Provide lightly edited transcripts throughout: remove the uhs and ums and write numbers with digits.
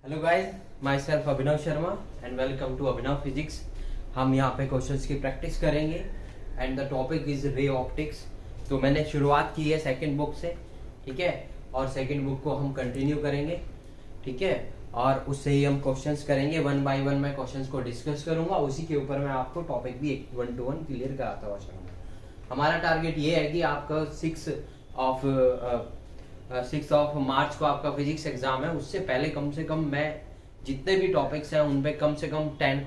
Hello guys, myself Abhinav Sharma and welcome to Abhinav physics. हम यहाँ पे क्वेश्चंस की प्रैक्टिस करेंगे and the topic is ray optics. तो मैंने शुरुआत की है सेकंड बुक से, ठीक है, और सेकंड बुक को हम कंटिन्यू करेंगे, ठीक है, और उससे ही हम क्वेश्चंस करेंगे। वन बाय वन मैं क्वेश्चंस को डिस्कस करूंगा, उसी के ऊपर मैं आपको टॉपिक भी 1 to 1 क्लियर कराता हुआ चलूंगा। हमारा टारगेट ये है कि आपका 6 ऑफ मार्च को आपका फिजिक्स एग्जाम है, उससे पहले कम से कम मैं जितने भी टॉपिक्स हैं उन पे कम से कम 10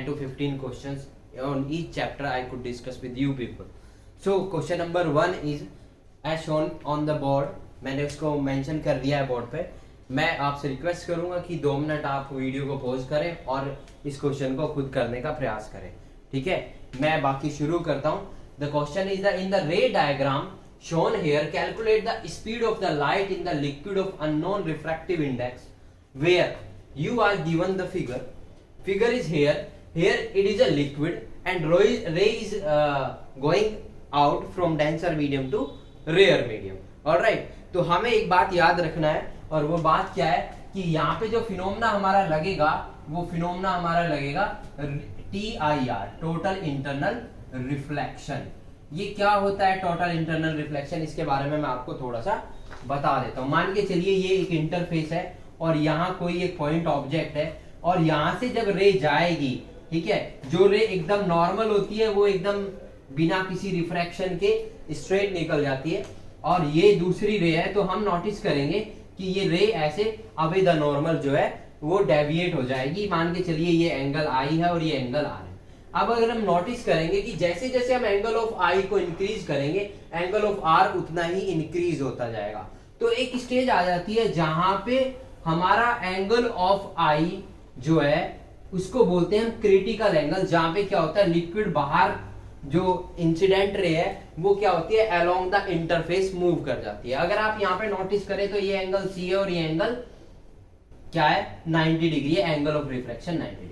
to 15 questions on each chapter I could discuss with you people. So question number 1 is as shown on the board. मैंने उसको मेंशन कर दिया है बोर्ड पे। मैं आपसे रिक्वेस्ट करूंगा कि 2 मिनट आप वीडियो को पॉज करें और इस क्वेश्चन को खुद करने का प्रयास करें, ठीक है। मैं बाकी शुरू करता हूं। The question is in the रे diagram shown here, calculate the speed of the light in the liquid of unknown refractive index where you are given the figure is here it is a liquid and ray is going out from denser medium to rarer medium. Alright, तो हमें एक बात याद रखना है और वो बात क्या है कि यहाँ पे जो फिनोमेना हमारा लगेगा वो फिनोमेना हमारा लगेगा TIR, टोटल इंटरनल रिफ्लेक्शन। ये क्या होता है टोटल इंटरनल रिफ्लेक्शन, इसके बारे में मैं आपको थोड़ा सा बता देता हूं। मान के चलिए ये एक इंटरफेस है और यहाँ कोई एक पॉइंट ऑब्जेक्ट है और यहाँ से जब रे जाएगी, ठीक है, जो रे एकदम नॉर्मल होती है वो एकदम बिना किसी रिफ्रैक्शन के स्ट्रेट निकल जाती है, और ये दूसरी रे है तो हम नोटिस करेंगे कि ये रे ऐसे अवे द नॉर्मल जो है वो डेविएट हो जाएगी। मान के चलिए ये एंगल आई है और ये एंगल आर है। अब अगर हम नोटिस करेंगे कि जैसे जैसे हम एंगल ऑफ आई को इंक्रीज करेंगे एंगल ऑफ आर उतना ही इंक्रीज होता जाएगा। तो एक स्टेज आ जाती है जहां पे हमारा एंगल ऑफ आई जो है उसको बोलते हैं हम क्रिटिकल एंगल, जहां पे क्या होता है लिक्विड बाहर जो इंसिडेंट रे है वो क्या होती है अलोंग द इंटरफेस मूव कर जाती है। अगर आप यहाँ पे नोटिस करें तो ये एंगल सी है और ये एंगल क्या है 90 डिग्री है, एंगल ऑफ रिफ्लेक्शन 90 डिग्री।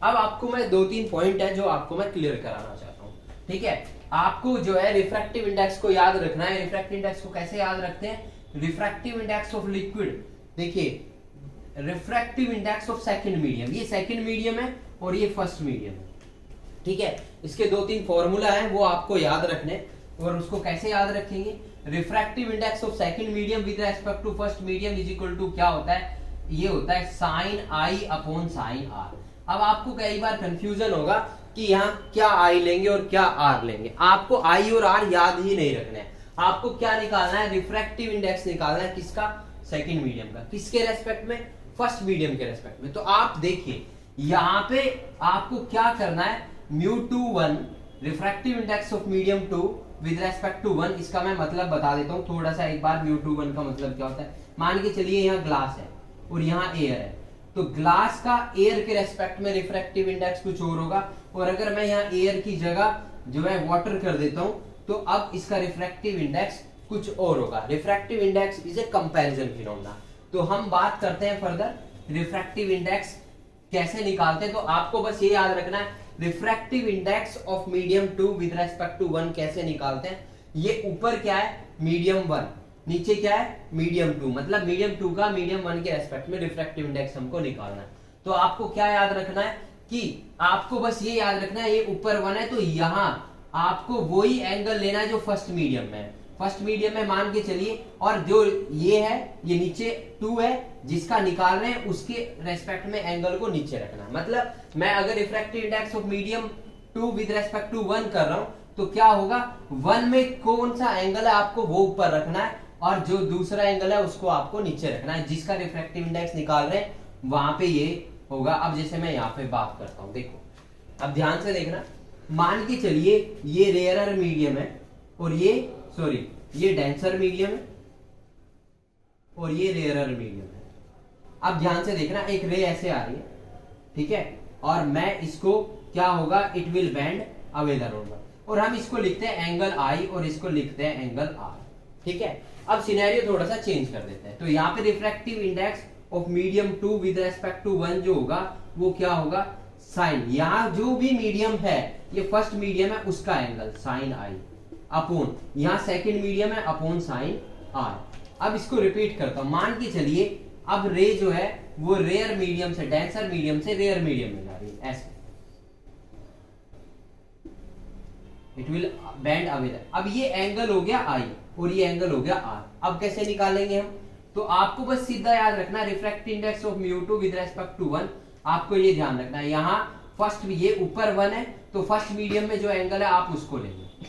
अब आपको मैं 2-3 पॉइंट है जो आपको मैं क्लियर कराना चाहता हूं, ठीक है। आपको जो है रिफ्रैक्टिव इंडेक्स को याद रखना है। रिफ्रैक्टिव इंडेक्स को कैसे याद रखते हैं? रिफ्रैक्टिव इंडेक्स ऑफ लिक्विड, देखिए refractive index of second medium, ये सेकंड मीडियम है और ये फर्स्ट मीडियम है, ठीक है। इसके 2-3 फॉर्मूला है वो आपको याद रखने, और उसको कैसे याद रखेंगे? Refractive index of second medium with respect to first medium is equal to क्या होता है? ये होता है sine i upon sine r. अब आपको कई बार कंफ्यूजन होगा कि यहाँ क्या आई लेंगे और क्या आर लेंगे। आपको आई और आर याद ही नहीं रखना है, आपको क्या निकालना है? रिफ्रैक्टिव इंडेक्स निकालना है। किसका? सेकंड मीडियम का। किसके रेस्पेक्ट में? फर्स्ट मीडियम के रेस्पेक्ट में। तो आप देखिए यहाँ पे आपको क्या करना है, μ21 refractive index of medium 2 with respect to 1। इसका मैं मतलब बता देता हूँ थोड़ा सा एक बार। μ21 का मतलब क्या होता है? मान के चलिए यहाँ ग्लास है और यहाँ एयर है, तो ग्लास का एयर के रेस्पेक्ट में रिफ्रैक्टिव इंडेक्स कुछ और होगा, और अगर मैं यहाँ एयर की जगह जो है वाटर कर देता हूं तो अब इसका रिफ्रैक्टिव इंडेक्स कुछ और होगा। Refractive index is a comparison phenomena. तो हम बात करते हैं फर्दर रिफ्रैक्टिव इंडेक्स कैसे निकालते हैं। तो आपको बस ये याद रखना है refractive index of medium 2 with respect to 1 कैसे निकालते हैं। ये ऊपर क्या है? मीडियम 1, नीचे क्या है? मीडियम 2, मतलब मीडियम 2 का मीडियम 1 के रेस्पेक्ट में रिफ्रैक्टिव इंडेक्स हमको निकालना है। तो आपको क्या याद रखना है कि आपको बस ये याद रखना है ये ऊपर 1 है तो यहां आपको वही एंगल लेना है जो फर्स्ट मीडियम में है। फर्स्ट मीडियम में मान के चलिए, और जो ये है ये नीचे 2 है जिसका निकाल रहे हैं उसके रेस्पेक्ट में एंगल को नीचे रखना है। मतलब मैं अगर refractive index of medium 2 with respect to 1 कर रहा हूं तो क्या होगा? 1 में कौन सा एंगल है आपको वो ऊपर रखना है, और जो दूसरा एंगल है उसको आपको नीचे रखना है। जिसका रिफ्रैक्टिव इंडेक्स निकाल रहे हैं वहां पे ये होगा। अब जैसे मैं यहाँ पे बात करता हूं, देखो अब ध्यान से देखना। मान के चलिए ये रेयरर मीडियम है और ये डेंसर मीडियम है और ये रेयरर मीडियम है। अब ध्यान से देखना, एक रे ऐसे आ रही है, ठीक है, और मैं इसको क्या होगा? It will bend away the normal, और हम इसको लिखते हैं एंगल आई और इसको लिखते हैं एंगल आर, ठीक है। अब सिनेरियो थोड़ा सा चेंज कर देते हैं। तो यहाँ पे refractive index of medium 2 with respect to 1 जो होगा वो क्या होगा? साइन, यहाँ जो भी मीडियम है ये फर्स्ट मीडियम है उसका एंगल साइन आई अपॉन यहाँ सेकंड मीडियम है अपॉन साइन आर। अब इसको रिपीट करता हूं। मान के चलिए अब रे जो है वो रेयर मीडियम से, डेंसर मीडियम से रेयर मीडियम में जा रही है, ऐसे इट विल बेंड अवे। अब ये एंगल हो गया आई और ये एंगल हो गया आर। अब कैसे निकालेंगे हम? तो आपको बस सीधा याद रखना refractive index of μ2 with respect to 1। आपको ये ध्यान रखना है, यहाँ फर्स्ट ये ऊपर 1 है तो फर्स्ट मीडियम में जो एंगल है आप उसको लेंगे,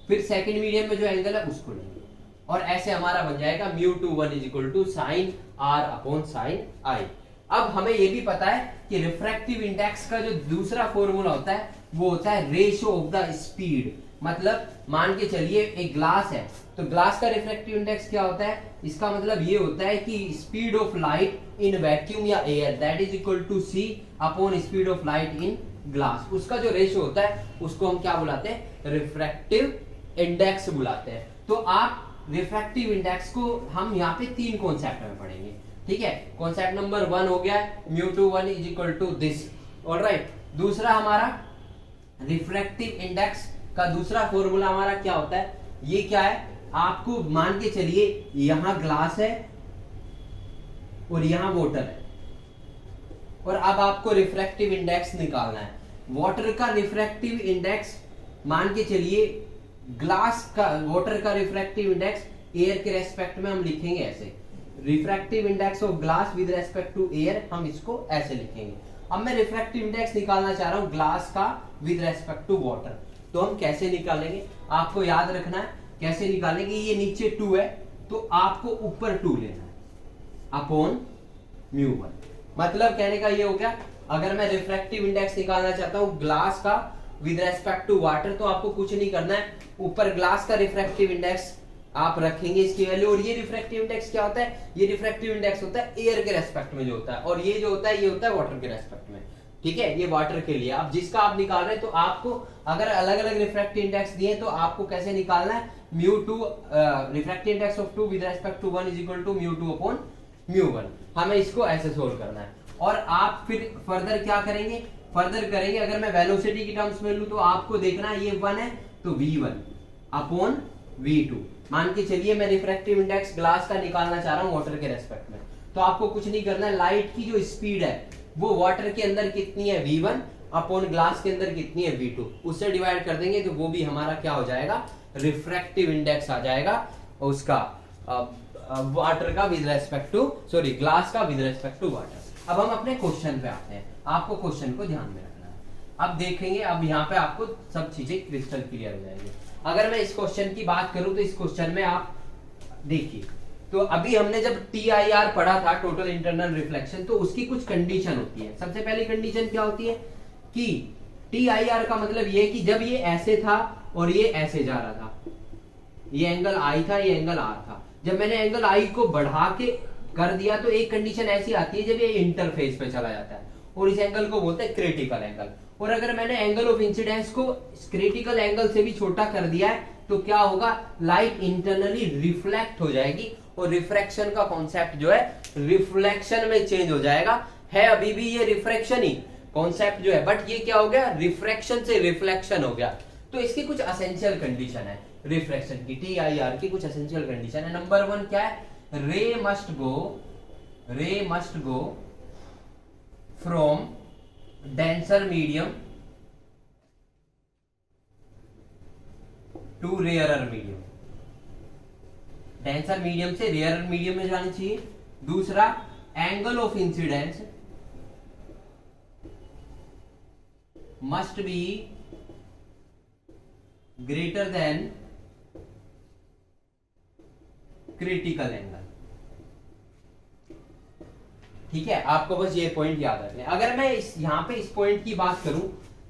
फिर सेकंड मीडियम में जो एंगल है उसको लेंगे, और ऐसे हमारा बन जाएगा μ21 is equal to sine r upon sine i. अब हमें ये भी पता है कि रिफ्रैक्टिव इंडेक्स का जो दूसरा फॉर्मूला होता है वो होता है रेशियो ऑफ द स्पीड। मतलब मान के चलिए एक ग्लास है, तो ग्लास का रिफ्रैक्टिव इंडेक्स क्या होता है? इसका मतलब ये होता है कि speed of light in vacuum या air that is equal to c upon speed of light in glass. उसका जो रेशियो होता है उसको हम क्या बुलाते हैं? रिफ्रैक्टिव इंडेक्स बुलाते हैं। तो आप रिफ्रैक्टिव इंडेक्स को हम यहाँ पे 3 कॉन्सेप्ट में पढ़ेंगे, ठीक है। कॉन्सेप्ट नंबर 1 हो गया μ21 is equal to this, alright. दूसरा हमारा रिफ्रैक्टिव इंडेक्स का दूसरा फॉर्मूला हमारा क्या होता है? ये क्या है? आपको मान के चलिए यहां ग्लास है और यहां वाटर है, और अब आपको रिफ्रैक्टिव इंडेक्स निकालना है। वाटर का रिफ्रैक्टिव इंडेक्स मान के चलिए ग्लास का, वाटर का रिफ्रैक्टिव इंडेक्स एयर के रेस्पेक्ट में हम लिखेंगे ऐसे, refractive index of glass with respect to air हम इसको ऐसे लिखेंगे। अब मैं रिफ्रैक्टिव इंडेक्स निकालना चाह रहा हूं ग्लास का विद रेस्पेक्ट टू वाटर, तो हम कैसे निकालेंगे? आपको याद रखना है कैसे निकालेंगे। ये नीचे 2 है तो आपको ऊपर 2 लेना है अपॉन μ1। मतलब कहने का ये हो गया, अगर मैं रिफ्रैक्टिव इंडेक्स निकालना चाहता हूं ग्लास का विद रेस्पेक्ट टू वाटर, तो आपको कुछ नहीं करना है, ऊपर ग्लास का रिफ्रैक्टिव इंडेक्स आप रखेंगे इसकी वैल्यू, और ये रिफ्रैक्टिव इंडेक्स क्या होता है? ये रिफ्रैक्टिव इंडेक्स होता है एयर के रेस्पेक्ट में जो होता है, और ये जो होता है ये होता है वाटर के रेस्पेक्ट में, ठीक है। ये वाटर के लिए अब जिसका आप निकाल रहे हैं, तो आपको अगर अलग अलग रिफ्रैक्टिव इंडेक्स दिए तो आपको कैसे निकालना है? μ2 refractive index of 2 with respect to 1 is equal to μ2 upon μ1। हमें इसको ऐसे सोल्व करना है, और आप फिर फर्दर क्या करेंगे? फर्दर करेंगे, अगर मैं वेलोसिटी की टर्म्स में लूं तो आपको देखना है ये 1 है तो v1 अपॉन v2। मान के चलिए मैं रिफ्रैक्टिव इंडेक्स ग्लास का निकालना चाह रहा हूं वाटर के रेस्पेक्ट में, तो आपको कुछ नहीं करना है, लाइट की जो स्पीड है वो वाटर के अंदर कितनी है? v1 अपॉन ग्लास के अंदर कितनी है? v2। उससे डिवाइड कर देंगे तो वो भी हमारा क्या हो जाएगा? रिफ्रैक्टिव इंडेक्स आ जाएगा उसका वाटर का with respect to, sorry glass का विद रेस्पेक्ट टू वाटर। अब हम अपने क्वेश्चन पे आते हैं, आपको क्वेश्चन को ध्यान में रखना है। अब देखेंगे, अब यहाँ पे आपको सब चीजें क्रिस्टल क्लियर हो जाएंगी। अगर मैं इस क्वेश्चन की बात करूं तो इस क्वेश्चन में आप देखिए, तो अभी हमने जब TIR पढ़ा था, टोटल इंटरनल रिफ्लेक्शन, तो उसकी कुछ कंडीशन होती है। सबसे पहली कंडीशन क्या होती है कि TIR का मतलब ये कि जब ये ऐसे था और ये ऐसे जा रहा था, ये एंगल I था, ये एंगल R था, जब मैंने एंगल I को बढ़ा के कर दिया तो एक कंडीशन ऐसी आती है जब ये इंटरफेस पे चला जाता है, और इस एंगल को बोलते हैं क्रिटिकल एंगल। और अगर मैंने एंगल ऑफ इंसिडेंस को क्रिटिकल एंगल से भी छोटा कर दिया है तो क्या होगा? लाइट इंटरनली रिफ्लेक्ट हो जाएगी, और रिफ्रैक्शन का कॉन्सेप्ट जो है रिफ्लेक्शन में चेंज हो जाएगा। है अभी भी ये रिफ्रैक्शन ही कॉन्सेप्ट जो है, बट ये क्या हो गया? रिफ्रैक्शन से रिफ्लेक्शन हो गया। तो इसकी कुछ एसेंशियल कंडीशन है रिफ्रैक्शन की, TIR की कुछ एसेंशियल कंडीशन है। नंबर 1 क्या है? Ray must go from denser medium to rarer medium, denser medium से रेयरर मीडियम में जानी चाहिए। दूसरा, angle of incidence must be greater than critical angle, ठीक है। आपको बस ये पॉइंट याद रखना है। अगर मैं यहां पे इस पॉइंट की बात करूं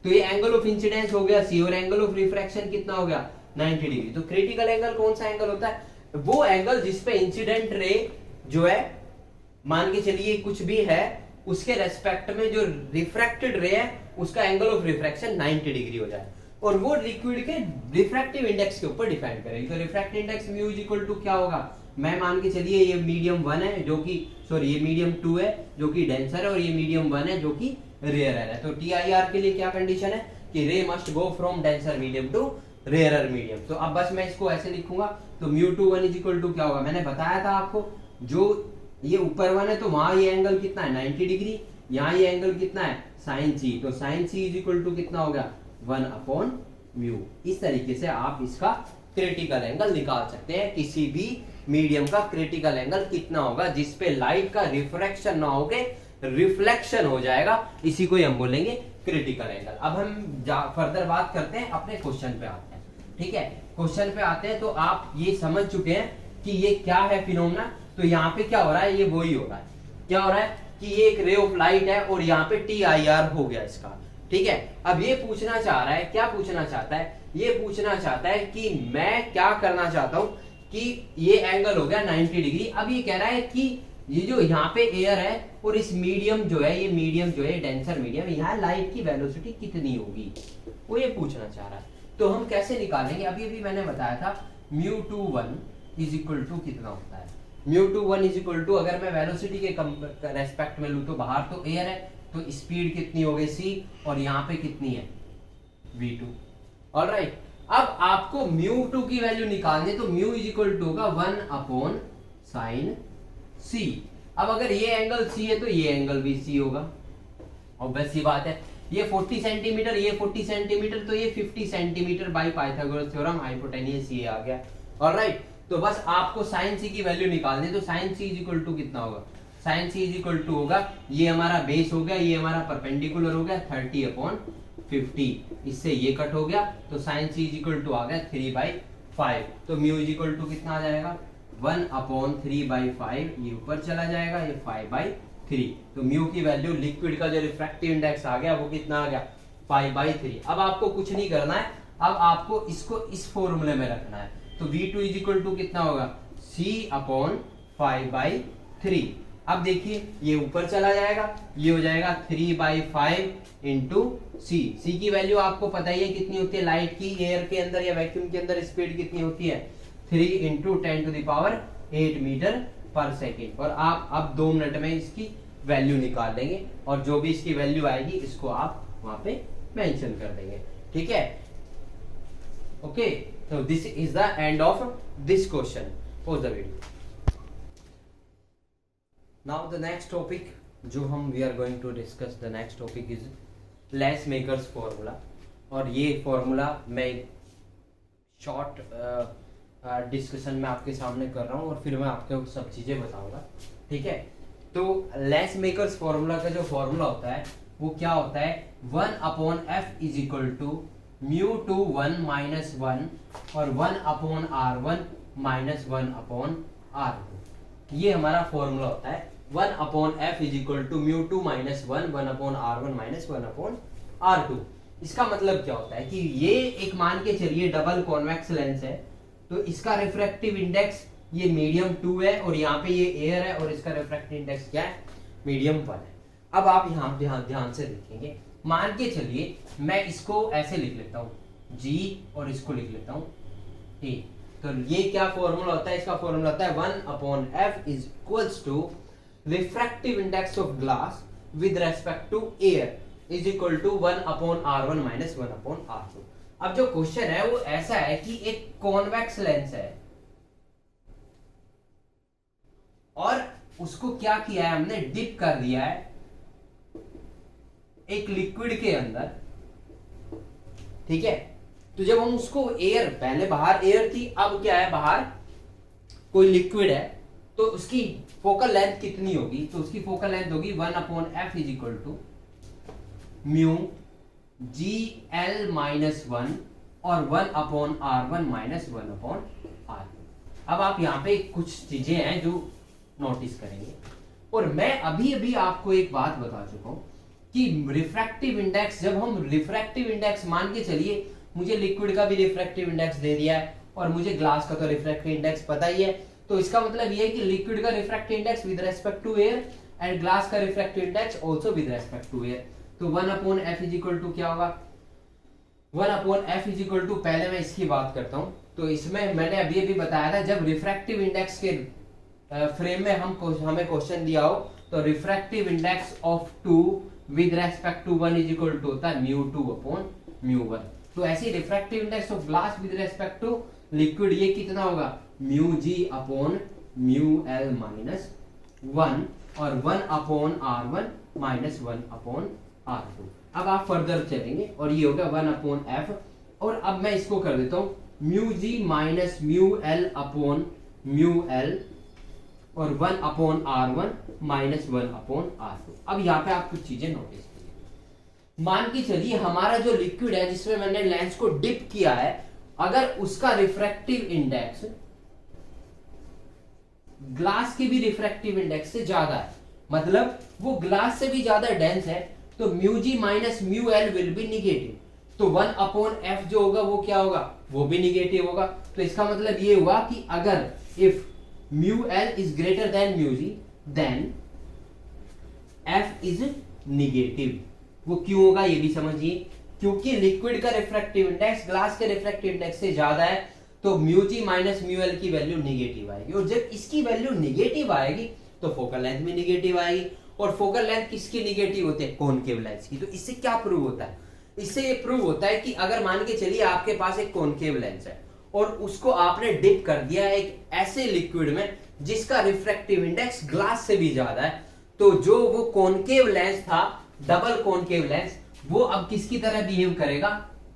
तो ये एंगल ऑफ इंसिडेंस हो गया C, और एंगल ऑफ रिफ्रैक्शन कितना हो गया? 90 डिग्री। तो क्रिटिकल एंगल कौन सा एंगल होता है? वो एंगल जिसपे इंसिडेंट रे जो है, मान के चलिए कुछ भी है, उसके रेस्पेक्ट में जो रिफ्रैक्टेड रे है उसका एंगल ऑफ रिफ्रैक्शन 90 डिग्री हो जाए, और वो लिक्विड के रिफ्रैक्टिव इंडेक्स के ऊपर डिपेंड करेगी। तो refractive index mu is equal to क्या होगा? मैं मान के चलिए ये मीडियम 1 है जो कि, सॉरी ये मीडियम 2 है जो कि डेंसर है, और ये मीडियम 1 है जो कि रेयर है। तो TIR के लिए क्या कंडीशन है कि ray must go from denser medium to rarer medium. तो अब बस मैं इसको ऐसे लिखूंगा, तो μ21 इज इक्वल टू क्या होगा? मैंने बताया था आपको, जो ये ऊपर वन है तो वहां ये एंगल कितना है 90 डिग्री, यहाँ ये एंगल कितना है साइन सी, तो sine c is equal to कितना हो गया 1/म्यू। इस तरीके से आप इसका क्रिटिकल एंगल निकाल सकते हैं, किसी भी मीडियम का क्रिटिकल एंगल कितना होगा जिसपे लाइट का रिफ्रैक्शन ना होके रिफ्लेक्शन हो जाएगा, इसी को हम बोलेंगे क्रिटिकल एंगल। अब हम फर्दर बात करते हैं, अपने क्वेश्चन पे आते हैं। ठीक है, क्वेश्चन पे आते हैं तो आप ये समझ चुके हैं कि ये क्या है फिनोमेना। तो यहाँ पे क्या हो रहा है, ये वही हो रहा है, क्या हो रहा है कि ये एक रे ऑफ लाइट है और यहाँ पे TIR हो गया इसका। ठीक है, अब ये पूछना चाह रहा है, क्या पूछना चाहता है, ये पूछना चाहता है कि मैं क्या करना चाहता हूं कि ये एंगल हो गया 90 डिग्री। अब ये कह रहा है कि ये जो यहाँ पे एयर है और इस मीडियम जो है, ये मीडियम जो है डेंसर मीडियम, यहाँ लाइट की वेलोसिटी कितनी होगी, वो ये पूछना चाह रहा है। तो हम कैसे निकालेंगे, अभी अभी मैंने बताया था μ21 इज इक्वल टू कितना होता है, μ21 इज इक्वल टू, अगर मैं वेलोसिटी के रेस्पेक्ट में लूं तो बाहर तो एयर है तो स्पीड कितनी हो गई c, और यहाँ पे कितनी है v2। ऑलराइट, अब आपको μ2 की वैल्यू निकालनी, तो μ इज इक्वल टू होगा 1/sin c। अब अगर ये एंगल c है तो ये एंगल भी c होगा, ऑब्वियस सी बात है। ये 40 सेंटीमीटर, ये 40 सेंटीमीटर, तो ये 50 centimetre by Pythagoras theorem, hypotenuse ये आ गया। ऑलराइट, तो बस आपको sin c की वैल्यू निकालनी, तो sin c is equal to कितना होगा, sin c is equal to होगा, ये हमारा बेस हो गया, ये हमारा परपेंडिकुलर हो गया 30/50, इससे ये कट हो गया, तो sin c is equal to आ गया 3/5। तो म्यू इज इक्वल टू कितना आ जाएगा 1/3/5, ये ऊपर चला जाएगा, ये 5/3। तो म्यू की वैल्यू, लिक्विड का जो रिफ्रैक्टिव इंडेक्स आ गया वो कितना आ गया 5/3। अब आपको कुछ नहीं करना है, अब आपको इसको इस फॉर्मूले में रखना है। तो v2 इज इक्वल टू कितना होगा c/5/3। अब देखिए ये ऊपर चला जाएगा, ये हो जाएगा 3/5 इंटू सी। सी की वैल्यू आपको पता ही है कितनी होती है, लाइट की एयर के अंदर या वैक्यूम के अंदर स्पीड कितनी होती है 3 × 10⁸ मीटर पर सेकेंड। और आप अब 2 मिनट में इसकी वैल्यू निकाल लेंगे, और जो भी इसकी वैल्यू आएगी इसको आप वहां पे मेंशन कर देंगे। ठीक है, okay, so this is the end of this question. Pause the video. Now the next topic जो हम we are going to discuss, the next topic is less makers formula। और ये फॉर्मूला मैं शॉर्ट डिस्कशन में आपके सामने कर रहा हूँ और फिर मैं आपको सब चीजें बताऊंगा। ठीक है, तो लेस मेकर्स फॉर्मूला का जो फॉर्मूला होता है वो क्या होता है 1/f इज इक्वल टू μ21 -1 और 1/r1 - 1/r2। ये हमारा फॉर्मूला होता है 1/f is equal to μ2 - 1 1/r1 - 1/r2। इसका मतलब क्या होता है कि ये एक मान के चलिए डबल कॉन्वेक्स लेंस है, तो इसका रिफ्रैक्टिव इंडेक्स ये मीडियम 2 है और यहाँ पे ये एयर है और इसका रिफ्रैक्टिव इंडेक्स क्या है मीडियम 1 है। अब आप यहाँ ध्यान से देखेंगे, मान के चलिए मैं इसको ऐसे लिख लेता हूँ G और इसको लिख लेता हूँ A। तो ये क्या फॉर्मूला होता है, इसका फॉर्मूला होता है 1/f is equals to refractive index of glass with respect to air is equal to 1/r1 - 1/r2। अब जो क्वेश्चन है वो ऐसा है कि एक कॉन्वेक्स लेंस है और उसको क्या किया है हमने, डिप कर दिया है एक लिक्विड के अंदर। ठीक है, तो जब हम उसको एयर, पहले बाहर एयर थी, अब क्या है बाहर कोई लिक्विड है, तो उसकी फोकल लेंथ कितनी होगी, तो उसकी फोकल लेंथ होगी 1/f is equal to mu GL-1 और 1/r1 - 1/r2। अब आप यहाँ पे कुछ चीजें हैं जो नोटिस करेंगे, और मैं अभी अभी आपको एक बात बता चुका हूं कि रिफ्रैक्टिव इंडेक्स, जब हम रिफ्रैक्टिव इंडेक्स मान के चलिए, मुझे लिक्विड का भी रिफ्रैक्टिव इंडेक्स दे दिया है और मुझे ग्लास का तो रिफ्रैक्टिव इंडेक्स पता ही है, तो इसका मतलब ये है कि लिक्विड का refractive index with respect to air and glass का refractive index also with respect to air. तो 1/f इज इक्वल टू क्या होगा, 1/f इज इक्वल टू, पहले मैं इसकी बात करता हूं, तो इसमें मैंने अभी अभी बताया था जब रिफ्रैक्टिव इंडेक्स के फ्रेम में हमें क्वेश्चन दिया हो, तो refractive index of 2 with respect to 1 is equal to होता है μ2/μ1। तो ऐसे refractive index of glass with respect to liquid ये कितना होगा μg/μl - 1 और 1/r1 माइनस 1/r2। अब आप फर्दर चलेंगे और ये होगा 1/f, और अब मैं इसको कर देता हूं μg minus μl upon μl और 1/r1 माइनस 1/r2। अब यहाँ पे आप कुछ चीजें नोटिस कीजिए। मान के चलिए हमारा जो लिक्विड है जिसमें मैंने लेंस को डिप किया है, अगर उसका रिफ्रैक्टिव इंडेक्स ग्लास के भी रिफ्रैक्टिव इंडेक्स से ज्यादा है, मतलब वो ग्लास से भी ज्यादा डेंस है, तो μg minus μl will be negative. तो 1/f जो होगा वो क्या होगा, वो भी निगेटिव होगा। तो इसका मतलब ये हुआ कि अगर if μl is greater than μg then f is negative. वो क्यों होगा ये भी समझिए, क्योंकि लिक्विड का रिफ्रैक्टिव इंडेक्स ग्लास के रिफ्रैक्टिव इंडेक्स से ज्यादा है, तो μg माइनस μl की वैल्यू निगेटिव आएगी, और जब इसकी वैल्यू निगेटिव आएगी तो फोकल लेंथ भी निगेटिव आएगी। और फोकल लेंथ किसकी निगेटिव होती है, कॉनकेव लेंस की। तो इससे क्या प्रूव होता है, इससे ये प्रूव होता है कि अगर मान के चलिए आपके पास एक कॉनकेव लेंस है और उसको आपने डिप कर दिया एक ऐसे लिक्विड में जिसका रिफ्रैक्टिव इंडेक्स ग्लास से भी ज्यादा है, तो जो वो कॉनकेव लेंस था, डबल कॉनकेव लेंस, वो अब किसकी तरह बिहेव करेगा,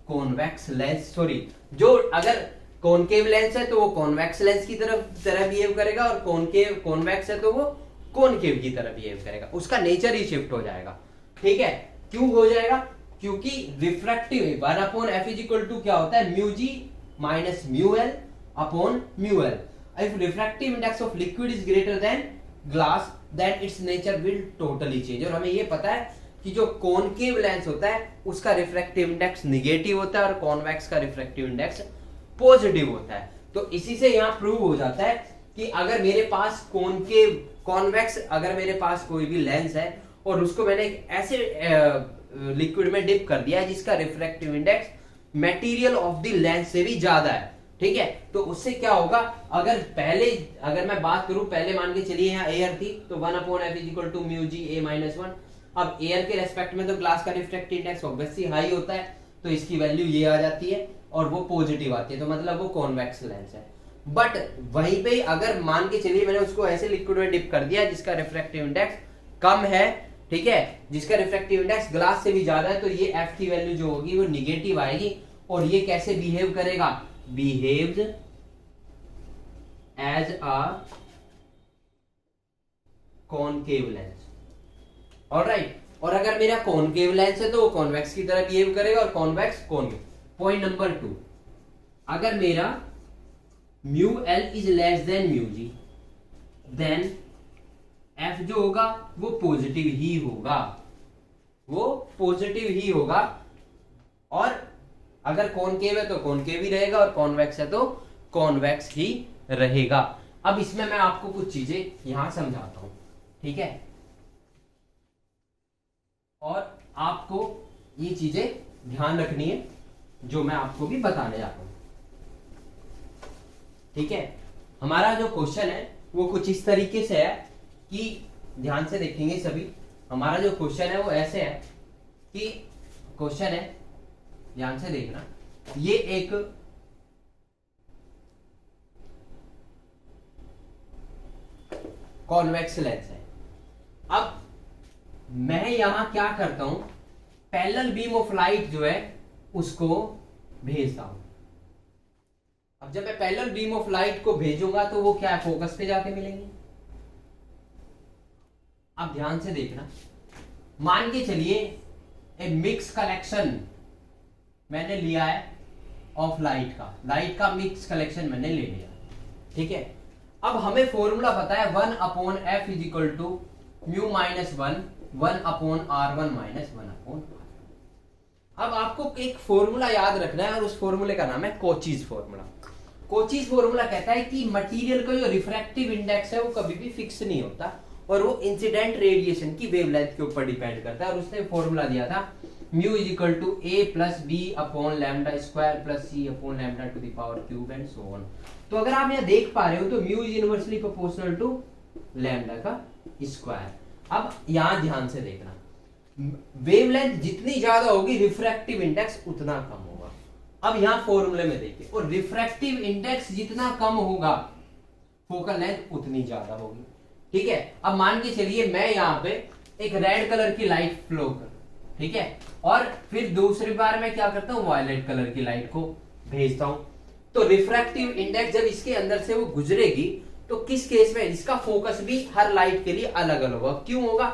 कॉन्वेक्स लेंस, सॉरी, जो अगर कॉनकेव लेंस है तो वो कॉन्वेक्स लेंस की तरह बिहेव करेगा, और कॉनकेव कॉन्वेक्स है तो वो कॉनकेव की तरह बिहेव करेगा। उसका नेचर ही शिफ्ट हो जाएगा। ठीक है, क्यों हो जाएगा, क्योंकि refractive 1/f is equal to क्या होता है, μg minus μl upon μl। If refractive index of liquid is greater than glass then its nature will totally change. और हमें ये पता है कि जो कॉनकेव लेंस होता है उसका रिफ्रैक्टिव इंडेक्स निगेटिव होता है और कॉन्वेक्स का रिफ्रैक्टिव इंडेक्स पॉजिटिव होता है। तो इसी से यहाँ प्रूव हो जाता है कि अगर मेरे पास कॉन्वेक्स अगर मेरे पास कोई भी लेंस है और उसको मैंने एक ऐसे लिक्विड में डिप कर दिया है जिसका refractive index material of the lens से भी ज्यादा है, ठीक है, तो उससे क्या होगा, अगर मैं बात करूं, पहले मान के चलिए यहाँ एयर थी, तो 1/f is equal to μg a minus 1। अब एयर के रेस्पेक्ट में तो ग्लास का रिफ्रैक्टिव इंडेक्स ऑब्वियसली हाई होता है, तो इसकी वैल्यू ये आ जाती है और वो पॉजिटिव आती है, तो मतलब वो कॉन्वेक्स लेंस है। बट वहीं पे अगर मान के चलिए मैंने उसको ऐसे लिक्विड में डिप कर दिया जिसका रिफ्रैक्टिव इंडेक्स कम है, ठीक है, जिसका रिफ्रैक्टिव इंडेक्स ग्लास से भी ज्यादा है, तो ये f की वैल्यू जो होगी वो निगेटिव आएगी। और ये कैसे बिहेव करेगा, behaves as a concave lens. Alright, और अगर मेरा कॉनकेव लेंस है तो वो कॉन्वेक्स की तरह बिहेव करेगा और कॉन्वेक्स कॉनकेव। पॉइंट नंबर 2, अगर मेरा μl is less than μg then f जो होगा वो पॉजिटिव ही होगा, वो पॉजिटिव ही होगा। और अगर कॉनकेव है तो कॉनकेव ही रहेगा और कॉन्वेक्स है तो कॉन्वेक्स ही रहेगा। अब इसमें मैं आपको कुछ चीजें यहां समझाता हूं, ठीक है, और आपको ये चीजें ध्यान रखनी है जो मैं आपको भी बताने जा रहा हूं। ठीक है, हमारा जो क्वेश्चन है वो कुछ इस तरीके से है कि ध्यान से देखेंगे सभी। हमारा जो क्वेश्चन है वो ऐसे है कि क्वेश्चन है, ध्यान से देखना, ये एक कॉन्वेक्स लेंस है। अब मैं यहां क्या करता हूं, पैरेलल बीम ऑफ लाइट जो है उसको भेजता हूं। अब जब मैं पैरेलल बीम ऑफ लाइट को भेजूंगा तो वो क्या है, फोकस पे जाके मिलेंगे। अब ध्यान से देखना, मान के चलिए एक मिक्स कलेक्शन मैंने लिया है ऑफ लाइट का मिक्स कलेक्शन मैंने ले लिया, ठीक है। अब हमें फॉर्मूला पता है 1/f is equal to mu minus 1/r1 minus 1/r। अब आपको एक फॉर्मूला याद रखना है और उस फॉर्मूले का नाम है कोचीज फॉर्मूला। कोचीज फॉर्मूला कहता है कि मटेरियल का जो रिफ्रैक्टिव इंडेक्स है वो कभी भी फिक्स नहीं होता और वो इंसिडेंट रेडिएशन की वेवलेंथ के ऊपर डिपेंड करता है। और उसने फॉर्मूला दिया था mu is equal to a plus b upon lambda square plus c upon lambda to the power cube and so on. तो अगर आप यहाँ देख पा रहे हो तो mu is inversely proportional to lambda का स्क्वायर। अब यहाँ ध्यान से देखना, वेवलेंथ जितनी ज्यादा होगी रिफ्रैक्टिव इंडेक्स उतना कम होगा। अब यहाँ फॉर्मूले में देखिए, और रिफ्रैक्टिव इंडेक्स जितना कम होगा फोकल लेंथ उतनी ज्यादा होगी। ठीक है। अब मान के चलिए मैं यहाँ पे एक रेड कलर की लाइट फ्लो कर, ठीक है, और फिर दूसरी बार मैं क्या करता हूँ, वायलेट कलर की लाइट को भेजता हूं। तो रिफ्रैक्टिव इंडेक्स जब इसके अंदर से वो गुजरेगी तो किस केस में इसका फोकस भी हर लाइट के लिए अलग अलग होगा। क्यों होगा?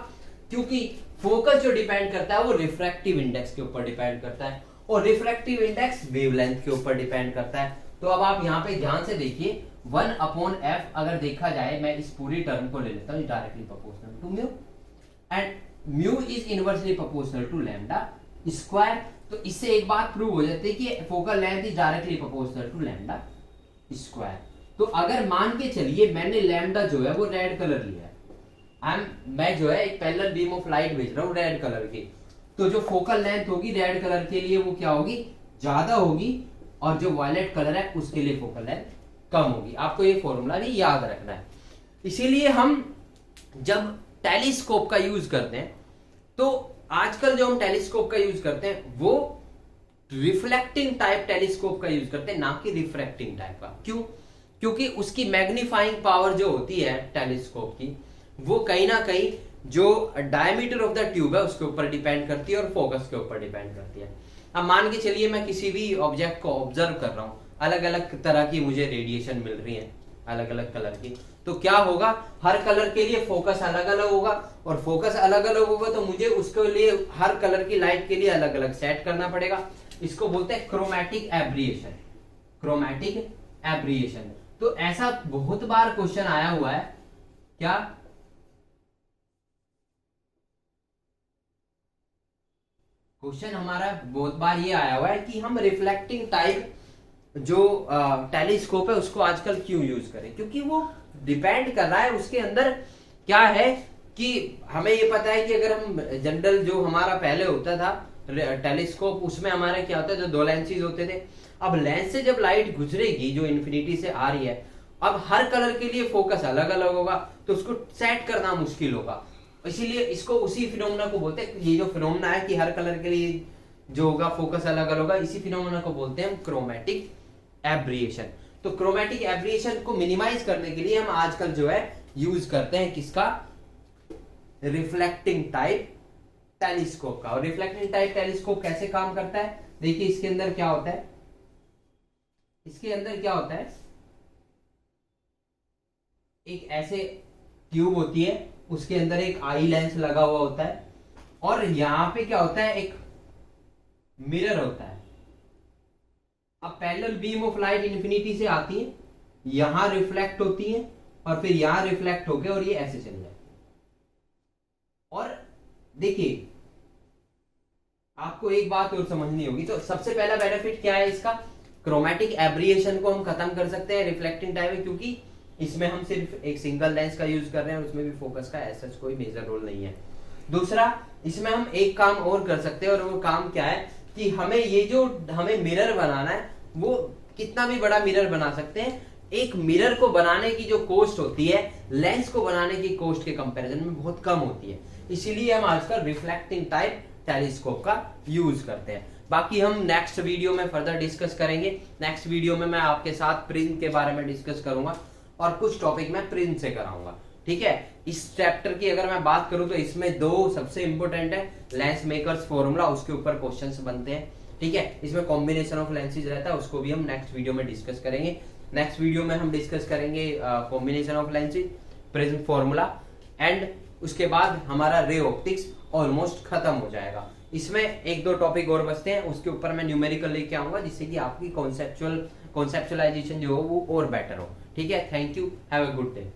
क्योंकि फोकस जो डिपेंड करता है वो रिफ्रैक्टिव इंडेक्स के ऊपर डिपेंड करता है, और रिफ्रैक्टिव इंडेक्स वेवलेंथ के ऊपर डिपेंड करता है। तो अब आप यहाँ पे ध्यान से देखिए, 1/f अगर देखा जाए, मैं इस पूरी टर्म को ले लेता हूँ directly proportional to mu, and mu is inversely proportional to lambda square. तो इससे एक बात प्रूव हो जाती है कि focal length is directly proportional to lambda square. तो अगर मान के चलिए मैंने लैम्डा जो है वो रेड कलर लिया है, मैं जो है एक पैरेलल बीम ऑफ लाइट भेज रहा हूँ रेड कलर की, तो जो फोकल लेंथ होगी रेड कलर के लिए वो क्या होगी, ज्यादा होगी, और जो वायलेट कलर है उसके लिए फोकल लेंथ कम होगी। आपको ये फॉर्मूला भी याद रखना है। इसीलिए हम जब टेलीस्कोप का यूज करते हैं, तो आजकल जो हम टेलीस्कोप का यूज करते हैं वो रिफ्लेक्टिंग टाइप टेलीस्कोप का यूज करते हैं, ना कि रिफ्रैक्टिंग टाइप का। क्यों? क्योंकि उसकी मैग्नीफाइंग पावर जो होती है टेलीस्कोप की, वो कहीं ना कहीं जो डायमीटर ऑफ द ट्यूब है उसके ऊपर डिपेंड करती है और फोकस के ऊपर डिपेंड करती है। अब मान के चलिए मैं किसी भी ऑब्जेक्ट को ऑब्जर्व कर रहा हूं, अलग अलग तरह की मुझे रेडिएशन मिल रही है, अलग अलग कलर की, तो क्या होगा, हर कलर के लिए फोकस अलग अलग होगा, और फोकस अलग अलग होगा तो मुझे उसके लिए हर कलर की लाइट के लिए अलग अलग सेट करना पड़ेगा। इसको बोलते हैं क्रोमैटिक एब्रिएशन, क्रोमैटिक एब्रिएशन। तो ऐसा बहुत बार क्वेश्चन आया हुआ है, क्या क्वेश्चन हमारा बहुत बार ये आया हुआ है कि हम रिफ्लेक्टिंग टाइप जो टेलीस्कोप है उसको आजकल क्यों यूज करें, क्योंकि वो डिपेंड कर रहा है उसके अंदर क्या है, कि हमें ये पता है कि अगर हम जनरल जो हमारा पहले होता था टेलीस्कोप, उसमें हमारा क्या होता है, जो दो लेंसेज होते थे। अब लेंस से जब लाइट गुजरेगी जो इन्फिनिटी से आ रही है, अब हर कलर के लिए फोकस अलग अलग होगा, तो उसको सेट करना मुश्किल होगा। इसीलिए इसको उसी फिनोमेना को बोलते हैं, ये जो फिनोमेना है कि हर कलर के लिए जो होगा फोकस अलग अलग होगा, इसी फिनोमेना को बोलते हैं हम क्रोमैटिक एब्रिएशन। तो क्रोमैटिक एब्रिएशन को मिनिमाइज करने के लिए हम आजकल जो है यूज करते हैं किसका, रिफ्लेक्टिंग टाइप टेलीस्कोप का। और रिफ्लेक्टिंग टाइप टेलीस्कोप कैसे काम करता है, देखिए इसके अंदर क्या होता है, इसके अंदर क्या होता है, एक ऐसे ट्यूब होती है, उसके अंदर एक आई लेंस लगा हुआ होता है, और यहां पे क्या होता है, एक मिरर होता है। अब parallel beam of light infinity से आती है, यहां रिफ्लेक्ट होती है, और फिर यहां रिफ्लेक्ट होके और ये ऐसे चल जाए। और देखिए आपको एक बात और समझनी होगी, तो सबसे पहला बेनिफिट क्या है इसका, क्रोमैटिक एब्रिएशन को हम खत्म कर सकते हैं रिफ्लेक्टिंग टाइप में, क्योंकि इसमें हम सिर्फ एक सिंगल लेंस का यूज कर रहे हैं, उसमें भी फोकस का ऐसा कोई मेजर रोल नहीं है। दूसरा, इसमें हम एक काम और कर सकते हैं, और वो काम क्या है कि हमें ये जो हमें मिरर बनाना है वो कितना भी बड़ा मिरर बना सकते हैं। एक मिरर को बनाने की जो कॉस्ट होती है लेंस को बनाने की कॉस्ट के कंपैरिजन में बहुत कम होती है, इसीलिए हम आजकल रिफ्लेक्टिंग टाइप टेलीस्कोप का यूज करते हैं। बाकी हम नेक्स्ट वीडियो में फर्दर डिस्कस करेंगे। नेक्स्ट वीडियो में मैं आपके साथ प्रिज्म के बारे में डिस्कस करूंगा, और कुछ टॉपिक मैं प्रिज्म से कराऊंगा, ठीक है। इस चैप्टर की अगर मैं बात करूं तो इसमें दो सबसे इंपॉर्टेंट है, लेंस मेकर्स फॉर्मूला, उसके ऊपर क्वेश्चंस बनते हैं, ठीक है। इसमें कॉम्बिनेशन ऑफ लेंसेज रहता है, उसको भी हम नेक्स्ट वीडियो में डिस्कस करेंगे। नेक्स्ट वीडियो में हम डिस्कस करेंगे combination of lenses, prism formula, and उसके बाद हमारा रे ऑप्टिक्स ऑलमोस्ट खत्म हो जाएगा। इसमें एक दो टॉपिक और बचते हैं, उसके ऊपर मैं न्यूमेरिकल लेके आऊंगा, जिससे कि आपकी कॉन्सेप्चुअलाइजेशन जो हो वो और बेटर हो, ठीक है। Thank you, have a good day.